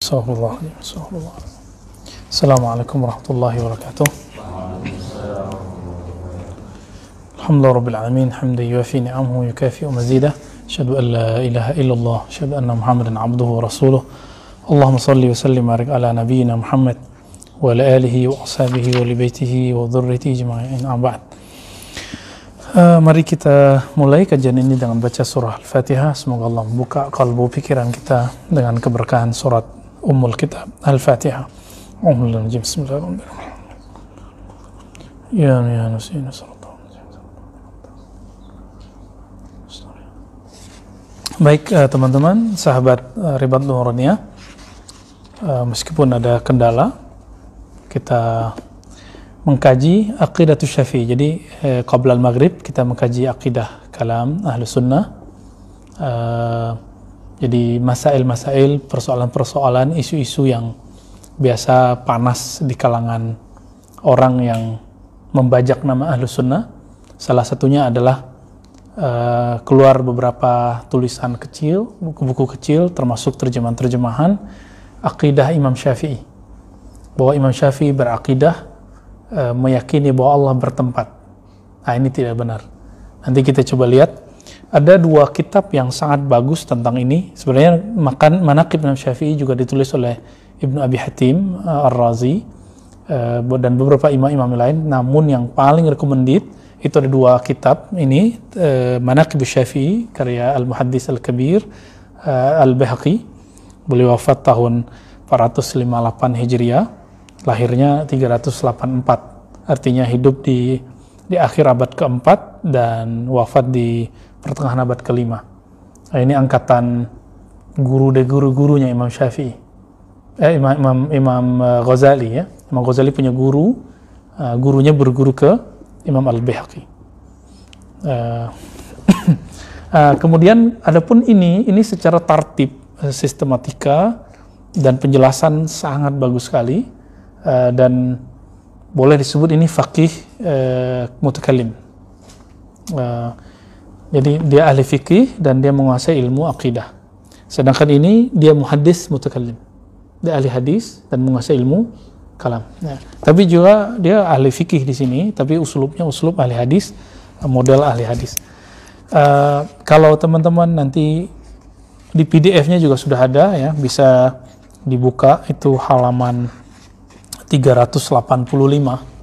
Astagfirullah. Assalamualaikum warahmatullahi wabarakatuh. Alhamdulillah rabbil alamin, hamdan yuwafi ni'amahu yukafi'u mazidah. Asyhadu an la ilaha illallah, asyhadu anna Muhammadan abduhu wa rasuluh. Allahumma salli wa sallim barik ala nabiyyina Muhammad wa ala alihi wa ashabihi wa li baitihi wa dzurriyyatihi ajma'in. Ba'd. Mari kita mulai kajian ini dengan baca surah Al-Fatihah. Semoga Allah membuka kalbu pikiran kita dengan keberkahan surat Ummul Kitab Al-Fatihah. Bismillahirrahmanirrahim. Ya nusina Baik teman-teman, sahabat Ribat Nuraniyah, meskipun ada kendala, kita mengkaji Aqidatus Syafi'i. Jadi qabla al-maghrib kita mengkaji akidah kalam Ahlus Sunnah. Jadi masail-masail, persoalan-persoalan, isu-isu yang biasa panas di kalangan orang yang membajak nama Ahlus Sunnah. Salah satunya adalah keluar beberapa tulisan kecil, buku-buku kecil, termasuk terjemahan-terjemahan akidah Imam Syafi'i. Bahwa Imam Syafi'i berakidah meyakini bahwa Allah bertempat. Nah, ini tidak benar. Nanti kita coba lihat. Ada dua kitab yang sangat bagus tentang ini. Sebenarnya Manaqib Imam Syafi'i juga ditulis oleh Ibnu Abi Hatim Ar-Razi dan beberapa imam-imam lain. Namun yang paling recommended itu ada dua kitab ini, Manaqib Syafi'i karya Al-Muhaddis Al-Kabir Al-Baihaqi. Beliau wafat tahun 458 Hijriah. Lahirnya 384, artinya hidup di akhir abad keempat dan wafat di pertengahan abad kelima. Nah, ini angkatan guru-gurunya Imam Syafi'i, Imam Ghazali ya. Imam Ghazali punya guru, gurunya berguru ke Imam Al-Baihaqi. Kemudian adapun ini secara tartib, sistematika dan penjelasan sangat bagus sekali. Dan boleh disebut ini faqih mutakallim. Jadi dia ahli fikih dan dia menguasai ilmu akidah. Sedangkan ini dia muhaddis mutakallim. Dia ahli hadis dan menguasai ilmu kalam. Nah, tapi juga dia ahli fikih di sini, tapi uslubnya uslub ahli hadis, model ahli hadis. Kalau teman-teman nanti di PDF-nya juga sudah ada ya, bisa dibuka, itu halaman 385.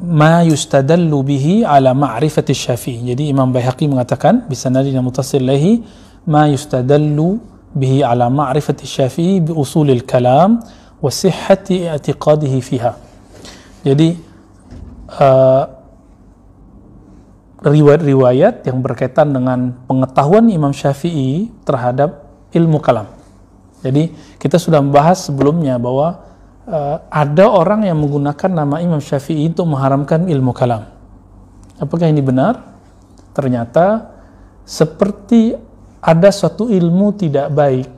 Ma yustadallu bihi ala ma'rifati Syafi'i. Jadi Imam Baihaqi mengatakan bisanadina muttasil lahi ma yustadallu bihi ala ma'rifati Syafi'i bi usulil kalam wa sihhati i'tiqadihi fiha. Jadi riwayat-riwayat yang berkaitan dengan pengetahuan Imam Syafi'i terhadap ilmu kalam. Jadi kita sudah membahas sebelumnya bahwa ada orang yang menggunakan nama Imam Syafi'i untuk mengharamkan ilmu kalam. Apakah ini benar? Ternyata seperti ada suatu ilmu tidak baik.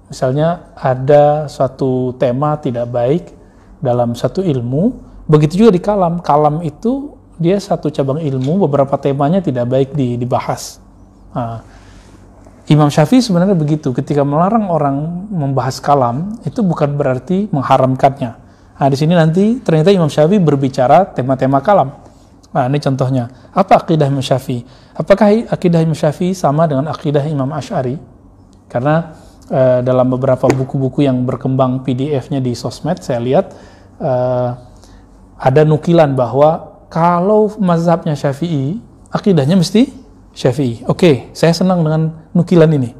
Misalnya ada suatu tema tidak baik dalam satu ilmu, begitu juga di kalam. Kalam itu dia satu cabang ilmu, beberapa temanya tidak baik dibahas. Nah, Imam Syafi'i sebenarnya begitu, ketika melarang orang membahas kalam itu bukan berarti mengharamkannya. Nah, di sini nanti ternyata Imam Syafi'i berbicara tema-tema kalam. Nah, ini contohnya. Apa akidah Imam Syafi'i? Apakah akidah Imam Syafi'i sama dengan akidah Imam Asy'ari? Karena dalam beberapa buku-buku yang berkembang PDF-nya di sosmed, saya lihat ada nukilan bahwa kalau mazhabnya Syafi'i, akidahnya mesti Syafi'i. Oke, saya senang dengan nukilan ini.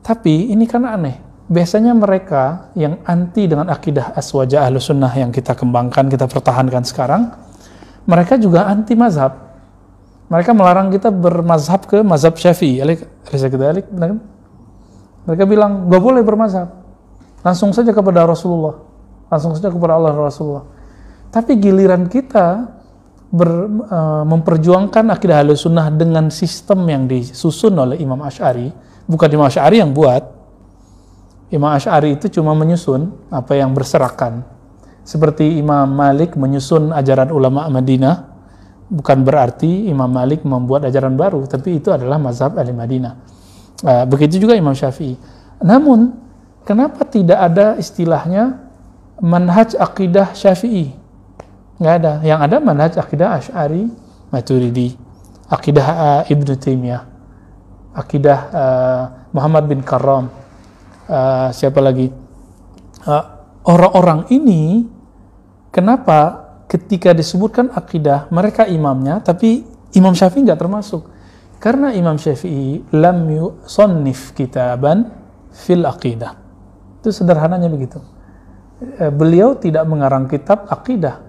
Tapi ini kan aneh. Biasanya mereka yang anti dengan akidah aswaja Ahlus Sunnah yang kita kembangkan, kita pertahankan sekarang, mereka juga anti mazhab. Mereka melarang kita bermazhab ke mazhab Syafi'i. Mereka bilang, gak boleh bermazhab. Langsung saja kepada Rasulullah. Langsung saja kepada Allah dan Rasulullah. Tapi giliran kita memperjuangkan akidah Ahlus Sunnah dengan sistem yang disusun oleh Imam Asy'ari, bukan Imam Asy'ari yang buat. Imam Asy'ari itu cuma menyusun apa yang berserakan. Seperti Imam Malik menyusun ajaran ulama Madinah, bukan berarti Imam Malik membuat ajaran baru, tapi itu adalah mazhab ahli Madinah. Begitu juga Imam Syafi'i. Namun kenapa tidak ada istilahnya manhaj akidah Syafi'i? Nggak ada. Yang ada manhaj akidah Asy'ari, Maturidi, akidah Ibnu Taimiyah, akidah Muhammad bin Karram, siapa lagi? Orang-orang ini kenapa ketika disebutkan akidah mereka imamnya, tapi Imam Syafi'i nggak termasuk? Karena Imam Syafi'i lam yusannif kitaban fil aqidah. Itu sederhananya begitu. Beliau tidak mengarang kitab akidah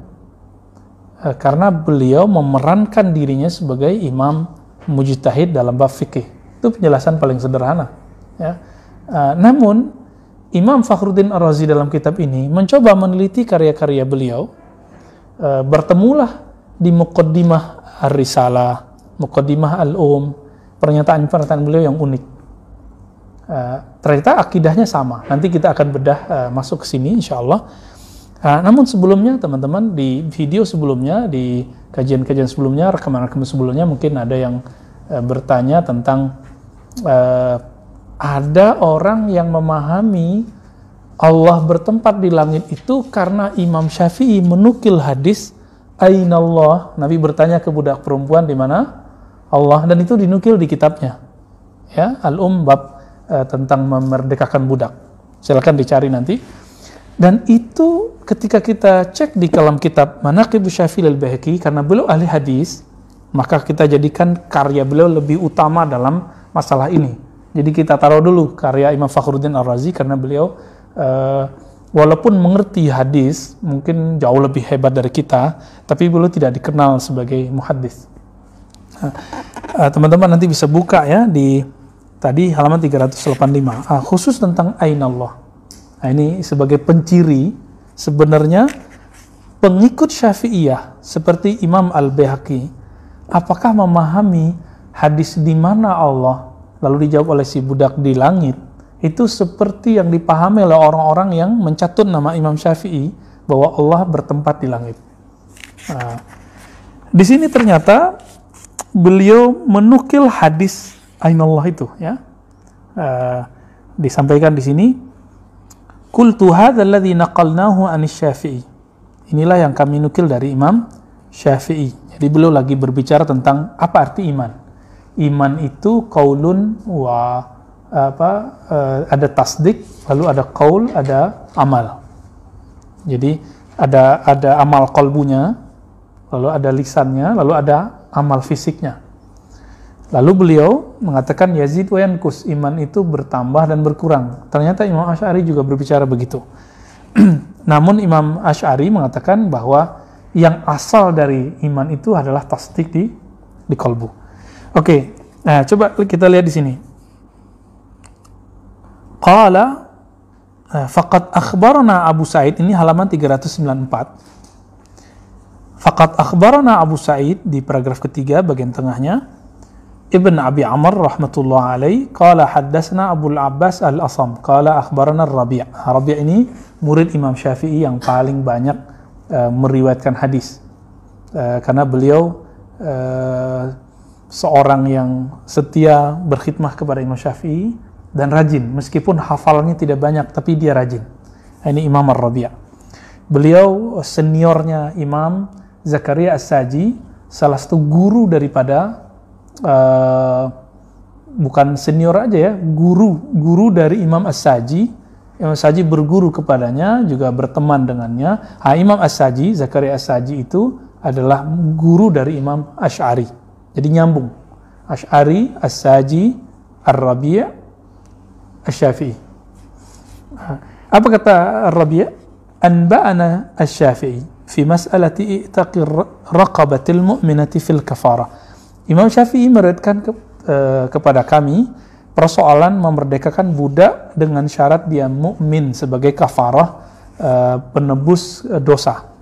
karena beliau memerankan dirinya sebagai imam mujtahid dalam bab fikih. Itu penjelasan paling sederhana. Ya. Namun Imam Fakhruddin Ar-Razi dalam kitab ini mencoba meneliti karya-karya beliau. Bertemulah di Muqaddimah Ar-Risalah, Muqaddimah pernyataan-pernyataan beliau yang unik. Ternyata akidahnya sama. Nanti kita akan bedah masuk ke sini insyaallah. Namun sebelumnya teman-teman, di video sebelumnya, di kajian-kajian sebelumnya, rekaman-rekaman sebelumnya mungkin ada yang bertanya tentang ada orang yang memahami Allah bertempat di langit itu karena Imam Syafi'i menukil hadis Ainallah. Nabi bertanya ke budak perempuan di mana Allah, dan itu dinukil di kitabnya. Ya, bab tentang memerdekakan budak. Silakan dicari nanti. Dan itu ketika kita cek di dalam kitab Manaqib Syafi'i al-Baihaqi, karena beliau ahli hadis, maka kita jadikan karya beliau lebih utama dalam masalah ini. Jadi kita taruh dulu karya Imam Fakhruddin Ar-Razi karena beliau walaupun mengerti hadis mungkin jauh lebih hebat dari kita, tapi beliau tidak dikenal sebagai muhaddis. Teman-teman nanti bisa buka ya di tadi halaman 385 khusus tentang Ainallah. Ini sebagai penciri sebenarnya pengikut Syafi'iyah seperti Imam Al-Baihaqi, apakah memahami hadis di mana Allah, lalu dijawab oleh si budak di langit, itu seperti yang dipahami oleh orang-orang yang mencatut nama Imam Syafi'i bahwa Allah bertempat di langit. Di sini ternyata beliau menukil hadis Ainallah itu, ya. Disampaikan di sini, qultu hadzal ladzi naqalnahu anis Syafi'i. Inilah yang kami nukil dari Imam Syafi'i. Jadi beliau lagi berbicara tentang apa arti iman. Iman itu qaulun wa ada tasdik, lalu ada qaul, ada amal. Jadi ada amal qalbunya, lalu ada lisannya, lalu ada amal fisiknya. Lalu beliau mengatakan yazid wa yankus, iman itu bertambah dan berkurang. Ternyata Imam Asy'ari juga berbicara begitu. Namun Imam Asy'ari mengatakan bahwa yang asal dari iman itu adalah tasdik di qalbu. Oke, nah coba kita lihat di sini. Qala faqad akhbarana Abu Sa'id, ini halaman 394. Faqad akhbarana Abu Sa'id di paragraf ketiga bagian tengahnya, Ibn Abi Amr rahmatullah alaih, qala haddatsana Abu al-Abbas al-Asam, qala akhbarana Rabi'. Rabi' ini murid Imam Syafi'i yang paling banyak meriwayatkan hadis. Karena beliau seorang yang setia berkhidmah kepada Imam Syafi'i dan rajin, meskipun hafalannya tidak banyak tapi dia rajin. Ini Imam Ar-Rabi'. Beliau seniornya Imam Zakaria As-Saji, salah satu guru daripada bukan senior aja ya, guru dari Imam As-Saji. Imam As-Saji berguru kepadanya, juga berteman dengannya. Imam As-Saji, Zakaria As-Saji itu adalah guru dari Imam Asy'ari. Jadi nyambung. Asy'ari, As-Saji, Ar-Rabi', Asy-Syafi'i. Apa kata Ar-Rabi'? Anba'ana Asy-Syafi'i fi mas'alati i'taqi raqabatil mu'minati fil kafarah. Imam Syafi'i meriwayatkan kepada kami persoalan memerdekakan budak dengan syarat dia mukmin sebagai kafarah, penebus dosa.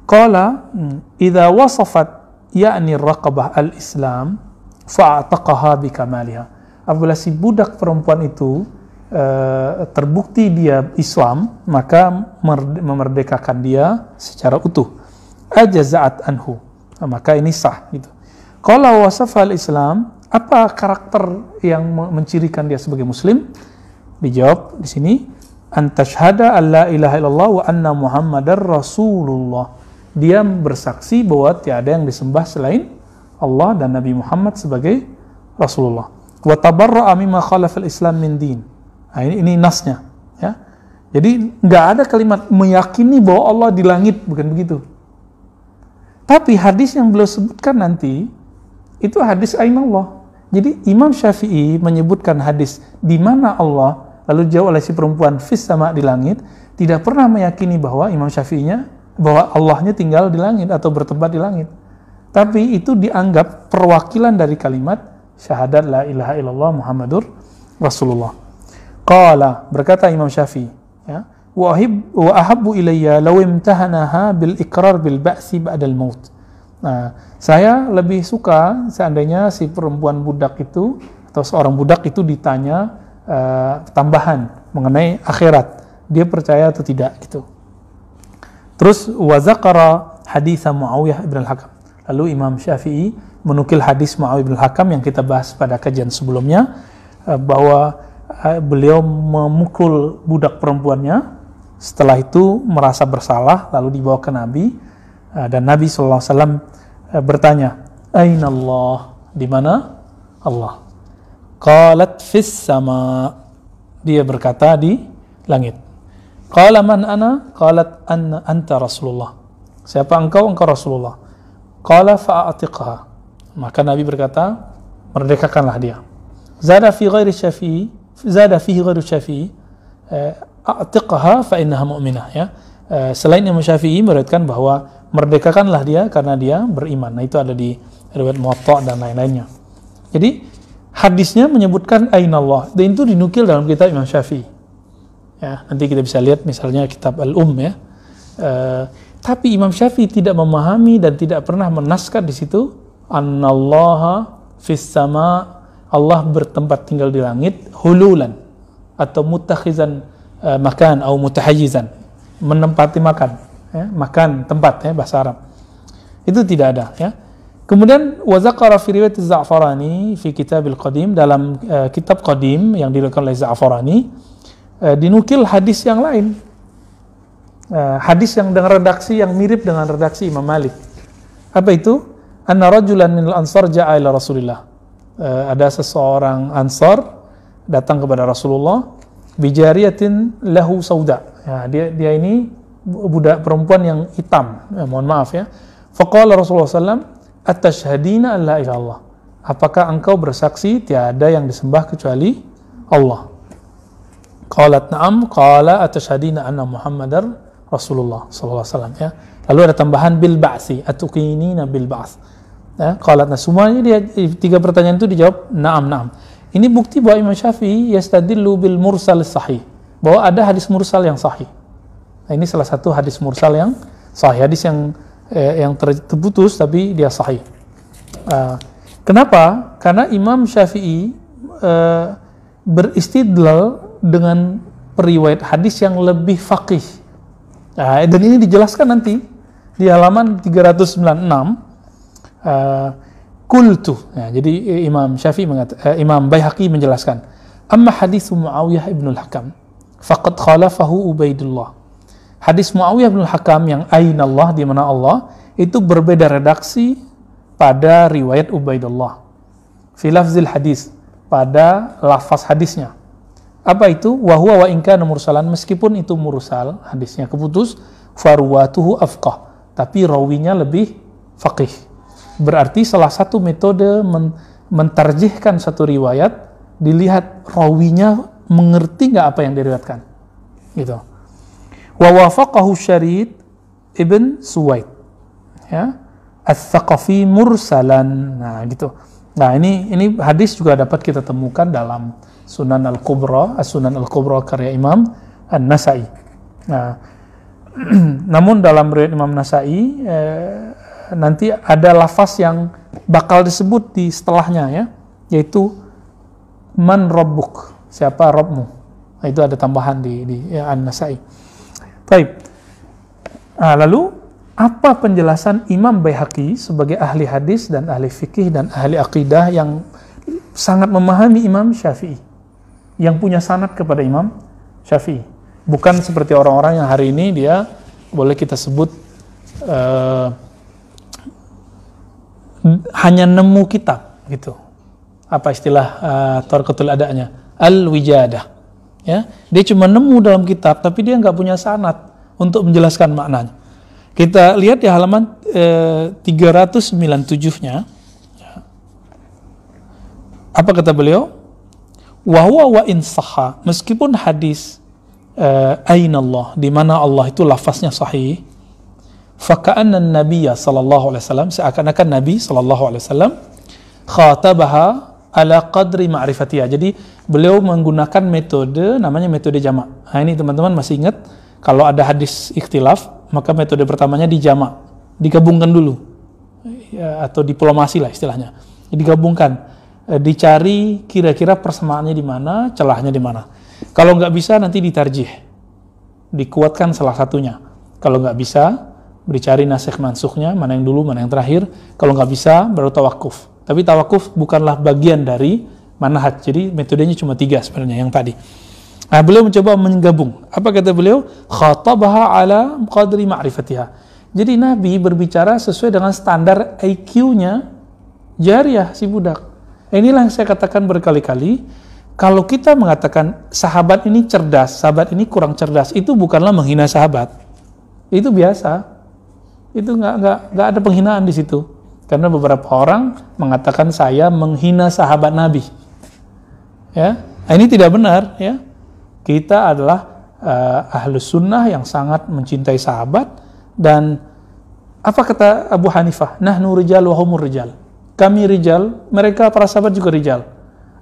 Qala idza wasafat ya'ni raqabah al-Islam fa'ataqaha bikamaliha. Apabila si budak perempuan itu terbukti dia Islam, maka memerdekakan dia secara utuh. Ajaza'at anhu, maka ini sah gitu. Qala wasafa al-Islam Apa karakter yang mencirikan dia sebagai muslim? Dijawab di sini, antashhada alla ilaha illallah wa anna muhammadar rasulullah. Dia bersaksi bahwa tiada yang disembah selain Allah dan Nabi Muhammad sebagai Rasulullah. Wa tabarra'a mimma khalafa al-islam min din. Nah, ini nasnya, ya. Jadi nggak ada kalimat meyakini bahwa Allah di langit, bukan begitu. Tapi hadis yang beliau sebutkan nanti itu hadis ainallah. Jadi Imam Syafi'i menyebutkan hadis di mana Allah, lalu jawab oleh si perempuan fis sama, di langit, tidak pernah meyakini bahwa Imam Syafi'inya bahwa Allahnya tinggal di langit atau bertempat di langit. Tapi itu dianggap perwakilan dari kalimat syahadat la ilaha illallah Muhammadur Rasulullah. Qala, berkata Imam Syafi'i, ya, wa ahabbu ilayya law imtahanaha bil iqrar bil ba'si ba'dal maut. Nah, saya lebih suka seandainya si perempuan budak itu atau seorang budak itu ditanya tambahan mengenai akhirat, dia percaya atau tidak gitu. Terus wa zaqara hadits Muawiyah ibn al-Hakam. Lalu Imam Syafi'i menukil hadis Muawiyah ibn al-Hakam yang kita bahas pada kajian sebelumnya, bahwa beliau memukul budak perempuannya, setelah itu merasa bersalah lalu dibawa ke Nabi, dan Nabi SAW bertanya, Aina Allah? Di mana Allah? Qalat fis sama. Dia berkata di langit. Qala man ana? Qalat anta Rasulullah. Siapa engkau? Engkau Rasulullah. Qala fa'atiqha. Maka Nabi berkata, merdekakanlah dia. Zada fihi ghairu Syafi'i, a'tiqha fa innaha mu'minah, ya. Selain Imam Syafi'i meriwayatkan bahwa merdekakanlah dia karena dia beriman. Nah, itu ada di riwayat Muwatta dan lain-lainnya. Jadi hadisnya menyebutkan ainallah, dan itu dinukil dalam kitab Imam Syafi'i. Ya, nanti kita bisa lihat misalnya kitab ya. Tapi Imam Syafi'i tidak memahami dan tidak pernah menaskan di situ annallaha fis sama, Allah bertempat tinggal di langit, hululan atau mutakhizan makan atau mutahayyizan, menempati makan, ya, makan tempat, ya, bahasa Arab. Itu tidak ada, ya. Kemudian wa zaqara fi riwayat Az-Za'farani fi Kitabil Qadim, dalam kitab Qadim yang diriwayatkan oleh Za'farani, dinukil hadis yang lain, hadis yang dengan redaksi yang mirip dengan redaksi Imam Malik. Apa itu? Anna rajulan minal ansar ja'a ila Rasulillah. Ada seseorang Ansar datang kepada Rasulullah, bijariyatin lahu sauda. Ya, dia ini budak perempuan yang hitam. Ya, mohon maaf, ya. Faqala Rasulullah SAW, atashhadina an la ilaha illallah. Apakah engkau bersaksi tiada yang disembah kecuali Allah? Qalat na'am. Qala atashhadina anna Muhammadar Rasulullah sallallahu alaihi wasallam, ya. Lalu ada tambahan bil ba'si, atuqinina bil ba's. Ya, qalat, nah semuanya dia tiga pertanyaan itu dijawab na'am. Ini bukti bahwa Imam Syafi'i yastadillu bil mursal sahih, bahwa ada hadis mursal yang sahih. Nah, ini salah satu hadis mursal yang sahih, hadis yang terputus tapi dia sahih. Kenapa? Karena Imam Syafi'i beristidlal dengan periwayat hadis yang lebih faqih. Nah, dan ini dijelaskan nanti di halaman 396. Qultu. Ya, jadi Imam Syafi'i Imam Baihaqi menjelaskan, amma hadis Muawiyah ibn al-Hakam faqad khalafahu Ubaidullah. Hadis Muawiyah ibn al-Hakam yang ainallah, di mana Allah, itu berbeda redaksi pada riwayat Ubaidullah. Fi lafzil hadis, pada lafaz hadisnya. Apa itu? Wa huwa wa in kana mursalan, meskipun itu mursal, hadisnya keputus, farwatuhu afqah, tapi rawinya lebih faqih. Berarti salah satu metode mentarjihkan satu riwayat, dilihat rawinya mengerti nggak apa yang diriwayatkan, gitu. Wa wafaqahu Syarid ibn Suwaid, ya, Ats-Tsaqafi mursalan. Nah, gitu. Nah, ini hadis juga dapat kita temukan dalam Sunan Al-Kubra, As-Sunan Al-Kubra karya Imam An-Nasa'i. Nah, namun dalam riwayat Imam Nasa'i nanti ada lafaz yang bakal disebut di setelahnya, ya, yaitu man rabbuk, siapa Rabbmu. Nah, itu ada tambahan di An-Nasa'i. Baik. Nah, lalu apa penjelasan Imam Baihaqi sebagai ahli hadis dan ahli fikih dan ahli akidah yang sangat memahami Imam Syafi'i, yang punya sanad kepada Imam Syafi'i. Bukan seperti orang-orang yang hari ini dia boleh kita sebut hanya nemu kitab gitu. Apa istilah Tarqatul Adanya? Al-wijadah. Ya, dia cuma nemu dalam kitab tapi dia nggak punya sanad untuk menjelaskan maknanya. Kita lihat di halaman 397-nya. Apa kata beliau? Wa huwa wa in sahha, meskipun hadis ainallah, di mana Allah itu lafaznya sahih, faka'anna an-nabiyya sallallahu alaihi wasallam, seakan-akan Nabi sallallahu alaihi wasallam khatabaha ala qadri ma'rifatiha. Jadi beliau menggunakan metode namanya metode jamak. Nah, ini teman-teman masih ingat kalau ada hadis ikhtilaf, maka metode pertamanya dijamak, digabungkan dulu. Ya, atau diplomasi lah istilahnya. Digabungkan, dicari kira-kira persamaannya di mana, celahnya di mana. Kalau nggak bisa nanti ditarjih, dikuatkan salah satunya. Kalau nggak bisa, dicari nasikh mansuknya, mana yang dulu, mana yang terakhir. Kalau nggak bisa, baru tawakuf. Tapi tawakuf bukanlah bagian dari manhaj. Jadi metodenya cuma 3 sebenarnya yang tadi. Nah, beliau mencoba menggabung. Apa kata beliau? Khatabaha ala qadri ma'rifatiha. Jadi Nabi berbicara sesuai dengan standar IQ-nya jariyah, si budak. Inilah yang saya katakan berkali-kali. Kalau kita mengatakan sahabat ini cerdas, sahabat ini kurang cerdas, itu bukanlah menghina sahabat. Itu biasa. Itu nggak ada penghinaan di situ. Karena beberapa orang mengatakan saya menghina sahabat Nabi. Ya, ini tidak benar. Ya, kita adalah ahlus sunnah yang sangat mencintai sahabat. Dan apa kata Abu Hanifah? Nahnu rijal wa humur rijal. Kami rijal, mereka para sahabat juga rijal.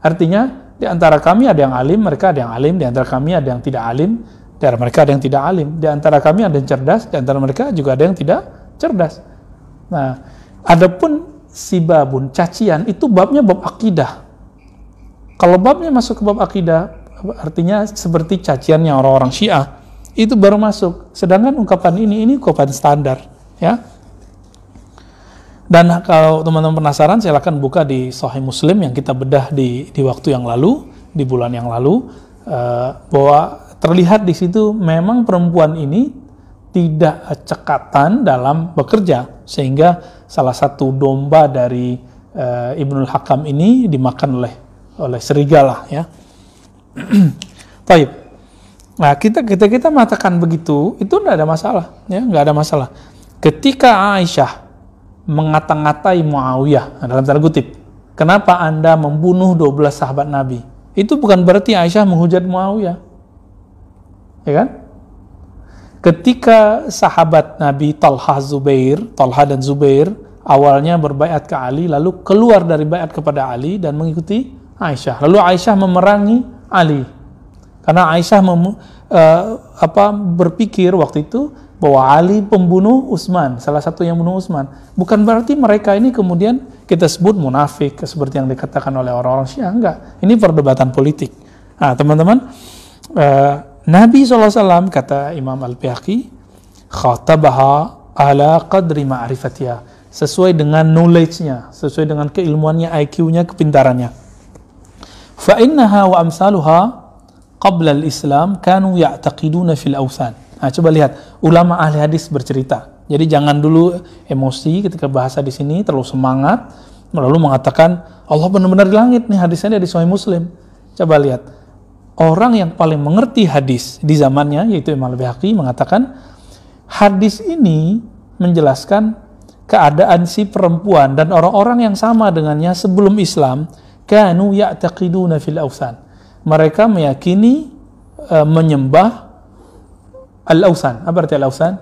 Artinya di antara kami ada yang alim, mereka ada yang alim. Di antara kami ada yang tidak alim, di antara mereka ada yang tidak alim. Di antara kami ada yang cerdas, di antara mereka juga ada yang tidak cerdas. Nah, adapun sibabun, cacian, itu babnya bab akidah. Kalau babnya masuk ke bab akidah, artinya seperti caciannya orang-orang Syiah, itu baru masuk. Sedangkan ungkapan ini ungkapan standar, ya. Dan kalau teman-teman penasaran, silakan buka di Sahih Muslim yang kita bedah di waktu yang lalu, di bulan yang lalu, bahwa terlihat di situ memang perempuan ini tidak cekatan dalam bekerja, sehingga salah satu domba dari Ibnul Hakam ini dimakan oleh serigala, ya. Baik. Nah, kita mengatakan begitu, itu tidak ada masalah, ya, nggak ada masalah. Ketika Aisyah mengata-ngatai Muawiyah, dalam tanda kutip, kenapa Anda membunuh 12 sahabat Nabi? Itu bukan berarti Aisyah menghujat Muawiyah, ya kan? Ketika sahabat Nabi Talha dan Zubair awalnya berbaiat ke Ali, lalu keluar dari baiat kepada Ali dan mengikuti Aisyah. Lalu Aisyah memerangi Ali. Karena Aisyah berpikir waktu itu bahwa Ali pembunuh Utsman, salah satu yang bunuh Utsman. Bukan berarti mereka ini kemudian kita sebut munafik seperti yang dikatakan oleh orang-orang Syiah, enggak. Ini perdebatan politik. Nah, teman-teman, Nabi SAW, kata Imam Al-Baihaqi, khatabaha ala qadri ma'rifatiha, sesuai dengan knowledge-nya, sesuai dengan keilmuannya, IQ-nya, kepintarannya. Fa innaha wa amsaluha qabla al-Islam kanu ya'taqiduna fil awsan. Nah, coba lihat, ulama ahli hadis bercerita. Jadi jangan dulu emosi ketika bahasa di sini, terlalu semangat, lalu mengatakan Allah benar-benar di langit nih, hadisnya di Sahih Muslim. Coba lihat, orang yang paling mengerti hadis di zamannya, yaitu Imam Al-Baihaqi, mengatakan hadis ini menjelaskan keadaan si perempuan dan orang-orang yang sama dengannya sebelum Islam, kanu ya'taqiduna fil awsan. Mereka meyakini menyembah al-awsan. Apa arti al-awsan?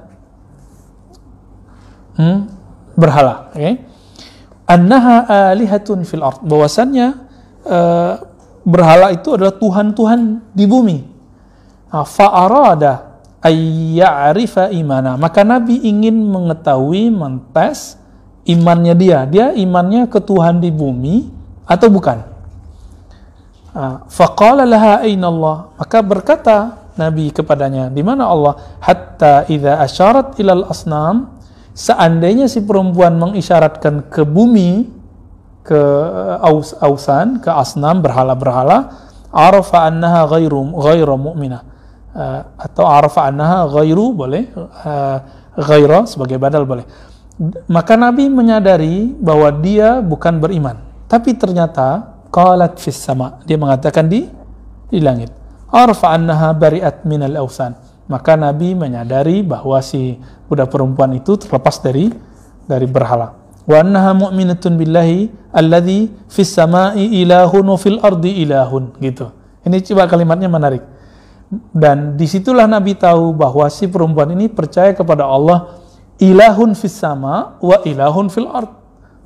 Berhala, okay? Annaha alihatun fil ard. Bahwasannya berhala itu adalah tuhan-tuhan di bumi. Fa'arada ayya'rifa imana. Maka Nabi ingin mengetahui, mentes imannya dia. Dia imannya ke Tuhan di bumi atau bukan? Faqala laha aina Allah. Maka berkata Nabi kepadanya, di mana Allah? Hatta idza asyarat ilal asnam. Seandainya si perempuan mengisyaratkan ke bumi, ke ausan, ke asnam, berhala-berhala, arafa annaha ghairu mu'minah, atau arafa annaha ghairu boleh, ghaira sebagai badal boleh. Maka Nabi menyadari bahwa dia bukan beriman, tapi ternyata qalat fis sama, dia mengatakan di langit. Arafa annaha bari'at minal ausan, maka Nabi menyadari bahwa si budak perempuan itu terlepas dari berhala. Wa annaha mu'minatun billahi alladhi fis sama'i ilahun wa fil ardi ilahun, gitu. Ini coba kalimatnya menarik. Dan disitulah Nabi tahu bahwa si perempuan ini percaya kepada Allah, ilahun fis sama wa ilahun fil ard.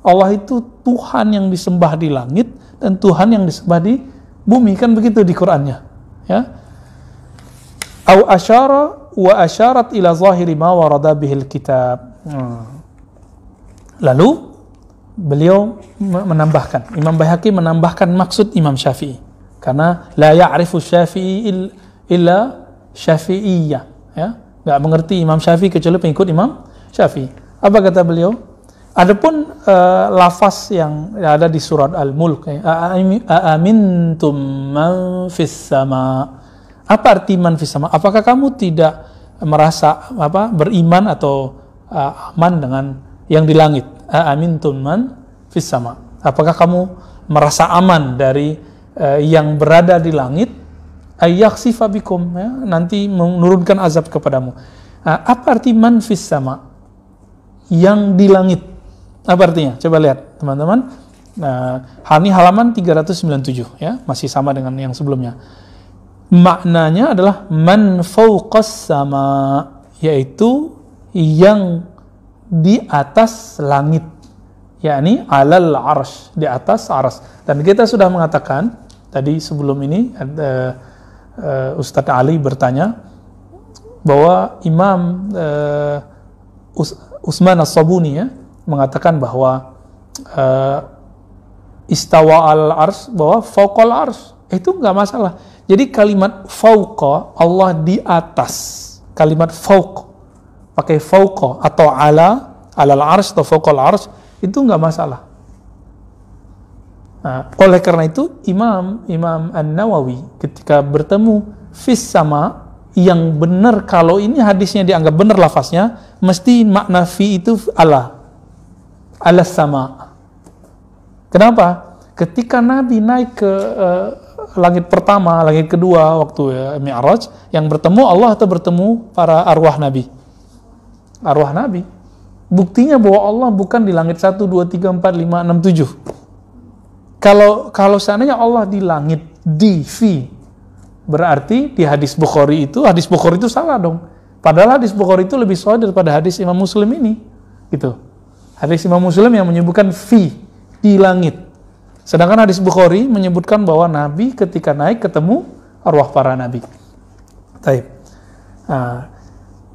Allah itu Tuhan yang disembah di langit dan Tuhan yang disembah di bumi, kan begitu di Qur'annya, ya. Au asyara wa asyarat ila zahiri ma warada bihil kitab. Lalu beliau menambahkan, Imam Baihaqi menambahkan maksud Imam Syafi'i, karena la ya'rifu Syafi'i illa Syafi'iyah, ya, enggak mengerti Imam Syafi'i kecuali pengikut Imam Syafi'i. Apa kata beliau? Adapun lafaz yang ada di surat Al-Mulk, aamintum man fis sama. Apa arti man fis sama? Apakah kamu tidak merasa beriman atau aman dengan yang di langit? Aamintum man fis sama. Apakah kamu merasa aman dari yang berada di langit? Ayyakhsifa bikum, ya, nanti menurunkan azab kepadamu. Apa arti man fis sama? Yang di langit. Apa artinya? Coba lihat, teman-teman. Ini halaman 397, ya, masih sama dengan yang sebelumnya. Maknanya adalah man fawqas sama, yaitu yang di atas langit, yakni alal arsh, di atas arsy. Dan kita sudah mengatakan tadi sebelum ini, Ustadz Ali bertanya bahwa Imam Utsman As-Sabuni, ya, mengatakan bahwa istawa al-arsh, bahwa fawqal arsh, itu enggak masalah. Jadi kalimat fawqa, Allah di atas, kalimat fawq pakai fawqa atau alal arsh atau fawqal arsh, itu enggak masalah. Oleh karena itu Imam An-Nawawi ketika bertemu fis sama, yang benar kalau ini hadisnya dianggap benar lafaznya, mesti makna fi itu ala sama. Kenapa? Ketika Nabi naik ke langit pertama, langit kedua waktu Mi'raj, yang bertemu Allah atau bertemu para arwah Nabi? Arwah Nabi. Buktinya bahwa Allah bukan di langit 1, 2, 3, 4, 5, 6, 7. Kalau seandainya Allah di langit, di fi, berarti di hadis Bukhari itu salah dong. Padahal hadis Bukhari itu lebih sahih daripada hadis Imam Muslim ini, gitu. Hadis Imam Muslim yang menyebutkan fi, di langit. Sedangkan hadis Bukhari menyebutkan bahwa Nabi ketika naik ketemu arwah para nabi. Taib.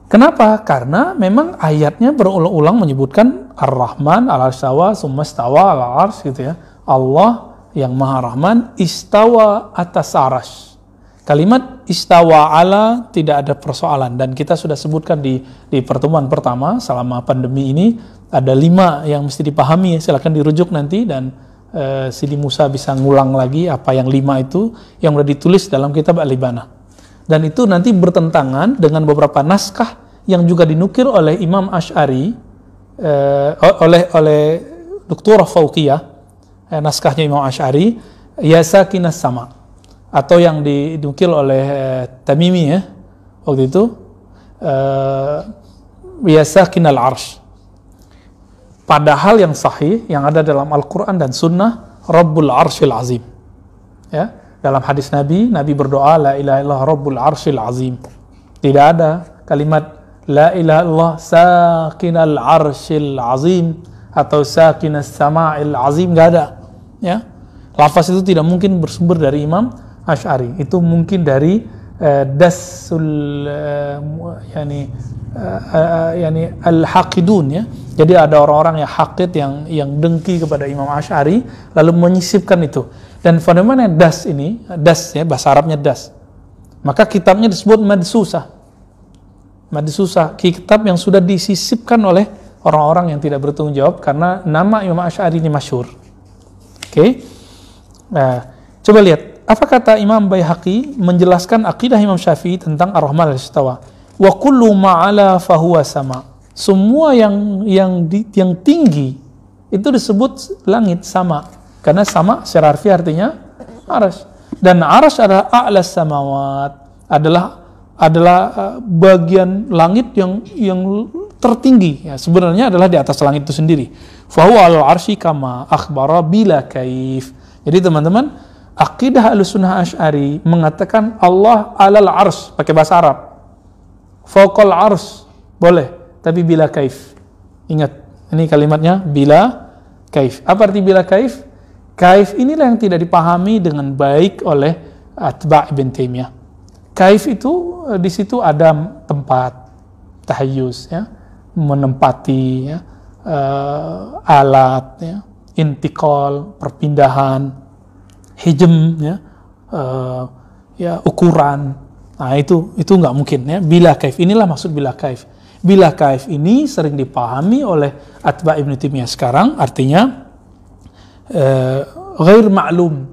Kenapa? Karena memang ayatnya berulang-ulang menyebutkan Ar-Rahman al-Arsawa summastawa al-Ars, gitu ya. Allah yang Maha Rahman istawa atas arsy. Kalimat istawa ala tidak ada persoalan, dan kita sudah sebutkan di pertemuan pertama selama pandemi ini ada 5 yang mesti dipahami. Silakan dirujuk nanti, dan Sidi Musa bisa ngulang lagi apa yang 5 itu yang sudah ditulis dalam kitab Al-Ibana. Dan itu nanti bertentangan dengan beberapa naskah yang juga dinukir oleh Imam Asy'ari, oleh Doktor Fauqiyah, naskahnya Imam Asy'ari, ya sakinas sama, atau yang dinukil oleh Tamimi, ya, waktu itu ya sakinal arsh. Padahal yang sahih yang ada dalam Al-Quran dan Sunnah, Rabbul Arshil Azim, ya, dalam hadis Nabi berdoa la ilaha illallah Rabbul Arshil Azim. Tidak ada kalimat la ilaha illallah sakinal arshil azim atau sakinas sama'il azim, nggak ada, ya. Lafaz itu tidak mungkin bersumber dari Imam Asy'ari, itu mungkin dari dasul al-haqidun, ya. Jadi ada orang-orang yang haqid, yang dengki kepada Imam Asy'ari lalu menyisipkan itu. Dan fenomena das ini, das, ya, bahasa Arabnya das, maka kitabnya disebut madsusah, kitab yang sudah disisipkan oleh orang-orang yang tidak bertanggung jawab, karena nama Imam Asy'ari ini masyhur. Oke. Nah, coba lihat apa kata Imam Baihaqi menjelaskan akidah Imam Syafi'i tentang Ar-Rahman al-Istawa. Wa kullu ma'ala fahuwa sama. Semua yang tinggi itu disebut langit sama. Karena sama secara harfiah artinya arsy. Dan arsy adalah a'las samawat, adalah bagian langit yang tertinggi. Ya, sebenarnya adalah di atas langit itu sendiri. Fahuwa al-arsy kama akhbara bila kaif. Jadi teman-teman, akidah Ahlussunnah Asy'ari mengatakan Allah alal ars pakai bahasa Arab. Fawqal ars boleh, tapi bila kaif. Ingat, ini kalimatnya bila kaif. Apa arti bila kaif? Kaif inilah yang tidak dipahami dengan baik oleh atba' Ibn Taimiyah. Kaif itu di situ ada tempat, tahayyuz, ya, menempati, ya, alat, ya, intikal, perpindahan, hijm, ya, ya, ukuran. Nah, itu nggak mungkin, ya. Bila kaif, inilah maksud bila kaif. Bila kaif ini sering dipahami oleh atba' Ibn Taimiyah sekarang, artinya ghair ma'lum.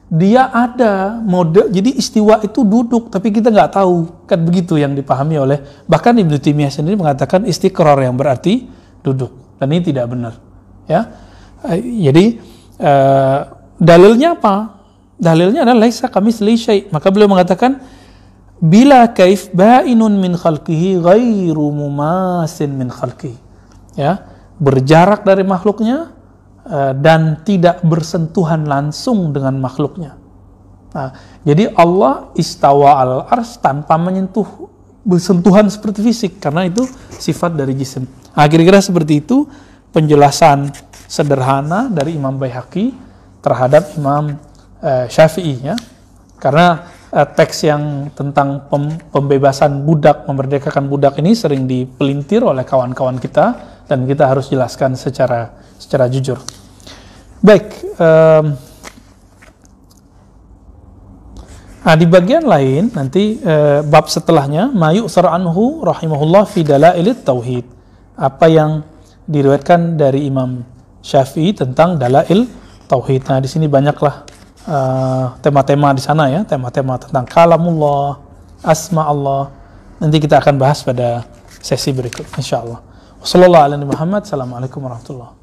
Dia ada mode, jadi istiwa itu duduk, tapi kita nggak tahu, kan begitu yang dipahami oleh, bahkan Ibn Taimiyah sendiri mengatakan istiqrar yang berarti duduk, dan ini tidak benar, ya. Jadi dalilnya apa? Dalilnya adalah laisa kamitslihi syai'. Maka beliau mengatakan bila kaif ba'inun min khalqihi ghairu mumasin min khalqihi. Ya, berjarak dari makhluknya dan tidak bersentuhan langsung dengan makhluknya. Nah, jadi Allah istawa al-arsy tanpa menyentuh bersentuhan seperti fisik, karena itu sifat dari jisim. Nah, kira-kira seperti itu penjelasan sederhana dari Imam Baihaqi terhadap Imam Syafi'i, ya. Karena teks yang tentang pembebasan budak, memerdekakan budak ini sering dipelintir oleh kawan-kawan kita, dan kita harus jelaskan secara jujur. Baik, nah di bagian lain nanti bab setelahnya Mayu Sar'anhu rahimahullah fi dalailit tauhid, apa yang diriwayatkan dari Imam Syafi'i tentang dalail tauhid. Nah, di sini banyaklah tema-tema di sana, ya, tema-tema tentang kalamullah, asma Allah. Nanti kita akan bahas pada sesi berikut insyaallah. Wassallallahu ala Muhammad. Assalamualaikum warahmatullahi